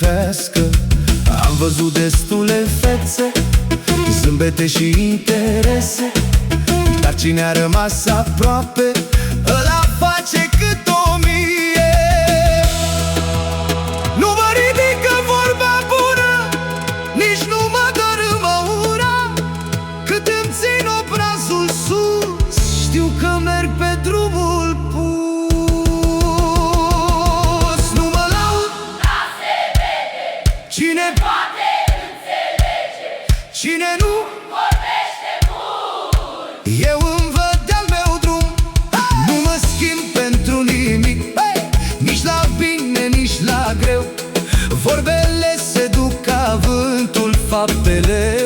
ferească. Am văzut destule fețe, zâmbete și interese, dar cine a rămas aproape, ăla face cât 1000. Nu mă ridică vorba bună, nici nu mă dărâmă ura. Cât îmi țin obrazul sus, știu că merg pe drumul pus. Nu mă laud, dar se vede, cine poate înțelege, cine nu vorbește mult. eu îmi văd de-al meu drum. Nu mă schimb pentru nimic, nici la bine, nici la greu. Vorbele se duc ca vântul, faptele